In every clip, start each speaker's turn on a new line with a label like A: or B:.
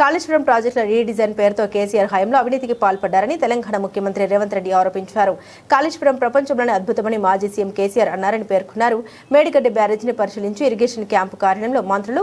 A: కాళేశ్వరం ప్రాజెక్టుల రీడిజైన్ పేరుతో కేసీఆర్ హయాంలో అవినీతికి పాల్పడ్డారని తెలంగాణ ముఖ్యమంత్రి రేవంత్ రెడ్డి ఆరోపించారు. కాళేశ్వరం ప్రపంచంలోనే అద్భుతమని మాజీ సీఎం కేసీఆర్ అన్నారని పేర్కొన్నారు. మేడిగడ్డ బ్యారేజీని పరిశీలించి ఇరిగేషన్ క్యాంపు కార్యాలయంలో మంత్రులు,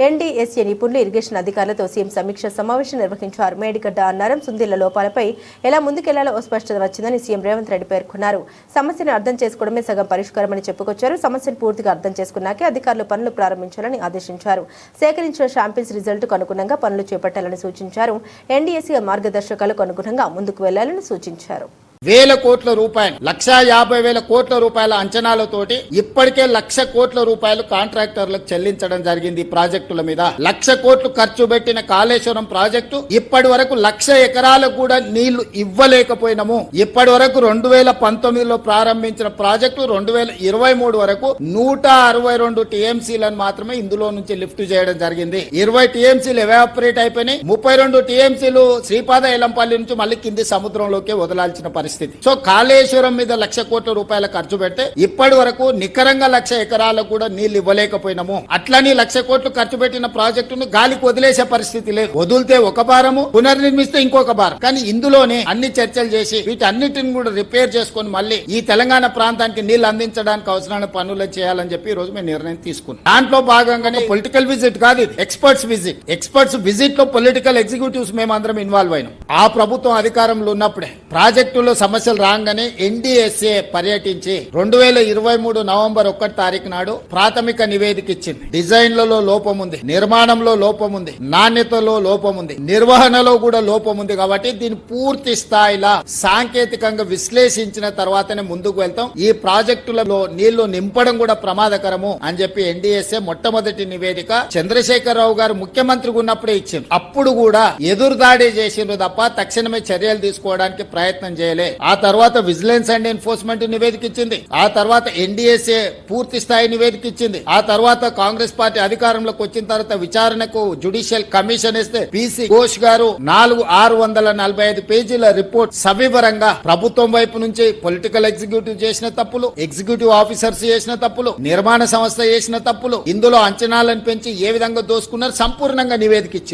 A: ఎన్డీఎస్ఏ నిపుణులు, ఇరిగేషన్ అధికారులతో సీఎం సమీక్ష సమావేశం నిర్వహించారు. మేడిగడ్డ అన్నారం, సుందిళ్ల లోపాలపై ఎలా ముందుకెళ్లాలో స్పష్టత వచ్చిందని సీఎం రేవంత్ రెడ్డి పేర్కొన్నారు. సమస్యను అర్థం చేసుకోవడమే సగం పరిష్కారమని చెప్పుకొచ్చారు. సమస్యను పూర్తిగా అర్థం చేసుకున్నాకే అధికారులు పనులు ప్రారంభించాలని ఆదేశించారు. సేకరించిన శాంపిల్స్ రిజల్ట్కు అనుగుణంగా పనులు చేపట్టాలని సూచించారు. ఎన్డీఎస్ఏ మార్గదర్శకాలకు అనుగుణంగా ముందుకు వెళ్లాలని సూచించారు.
B: వేల కోట్ల రూపాయలు 1,50,000 కోట్ల రూపాయల అంచనాలతోటి ఇప్పటికే 1,00,000 కోట్ల రూపాయలు కాంట్రాక్టర్లకు చెల్లించడం జరిగింది. ప్రాజెక్టుల మీద 1,00,000 కోట్లు ఖర్చు పెట్టిన కాళేశ్వరం ప్రాజెక్టు ఇప్పటి వరకు 1,00,000 ఎకరాలకు కూడా నీళ్లు ఇవ్వలేకపోయినాము. ఇప్పటి వరకు 2019లో ప్రారంభించిన ప్రాజెక్టు 2023 వరకు 162 టీఎంసీలను మాత్రమే ఇందులో నుంచి లిఫ్ట్ చేయడం జరిగింది. 20 టీఎంసీలు ఎవాపరేట్ అయిపోయినాయి. 32 టీఎంసీలు శ్రీపాద ఎలంపల్లి నుంచి మళ్ళీ కింది సముద్రంలోకి వదలాల్సిన పరిస్థితి. సో కాళేశ్వరం మీద 1,00,000 కోట్ల రూపాయల ఖర్చు పెడితే ఇప్పటి వరకు నికరంగా 1,00,000 ఎకరాలకు కూడా నీళ్లు ఇవ్వలేకపోయినాము. అట్లని 1,00,000 కోట్లు ఖర్చు పెట్టిన ప్రాజెక్టును గాలికి వదిలేసే పరిస్థితి లేదు. వదిలితే ఒక భారము, పునర్నిర్మిస్తే ఇంకొక భారం. కానీ ఇందులోనే అన్ని చర్చలు చేసి వీటన్నిటిని కూడా రిపేర్ చేసుకుని మళ్ళీ ఈ తెలంగాణ ప్రాంతానికి నీళ్లు అందించడానికి అవసరమైన పనులు చేయాలని చెప్పి ఈ రోజు మేము నిర్ణయం తీసుకున్నాం. దాంట్లో భాగంగానే పొలిటికల్ విజిట్ కాదు, ఎక్స్పర్ట్స్ విజిట్. ఎక్స్పర్ట్స్ విజిట్ లో పొలిటికల్ ఎగ్జిక్యూటివ్స్ మేము అందరం ఇన్వాల్వ్ అయినాం. ఆ ప్రభుత్వం అధికారంలో ఉన్నప్పుడే ప్రాజెక్టులో సమస్యలు రాగానే ఎన్డీఎస్ఏ పర్యటించి 2023 నవంబర్ 1 తారీఖు నాడు ప్రాథమిక నివేదిక ఇచ్చింది. డిజైన్లలో లోపం ఉంది, నిర్మాణంలో లోపం ఉంది, నాణ్యతలో లోపం ఉంది, నిర్వహణలో కూడా లోపం ఉంది. కాబట్టి దీన్ని పూర్తి స్థాయిలో సాంకేతికంగా విశ్లేషించిన తర్వాతనే ముందుకు వెళ్తాం. ఈ ప్రాజెక్టులలో నీళ్లు నింపడం కూడా ప్రమాదకరము అని చెప్పి ఎన్డీఎస్ఏ మొట్టమొదటి నివేదిక చంద్రశేఖరరావు గారు ముఖ్యమంత్రిగా ఉన్నప్పుడే ఇచ్చింది. అప్పుడు కూడా ఎదురుదాడి చేసిండ్రు తప్ప తక్షణమే చర్యలు తీసుకోవడానికి ప్రయత్నం చేయలే. ఆ తర్వాత విజిలెన్స్ అండ్ ఎన్ఫోర్స్మెంట్ నివేదిక ఇచ్చింది. ఆ తర్వాత ఎన్డీఎస్ఏ పూర్తి స్థాయి నివేదిక ఇచ్చింది. ఆ తర్వాత కాంగ్రెస్ పార్టీ అధికారంలోకి వచ్చిన తర్వాత విచారణకు జ్యుడిషియల్ కమిషన్ ఇస్తే పీసీ ఘోష్ గారు 645 పేజీల రిపోర్ట్ సవివరంగా ప్రభుత్వం వైపు నుంచి పొలిటికల్ ఎగ్జిక్యూటివ్ చేసిన తప్పులు, ఎగ్జిక్యూటివ్ ఆఫీసర్స్ చేసిన తప్పులు, నిర్మాణ సంస్థ చేసిన తప్పులు, ఇందులో అంచనాలను పెంచి ఏ విధంగా దోసుకున్నారు సంపూర్ణంగా నివేదిక ఇచ్చింది.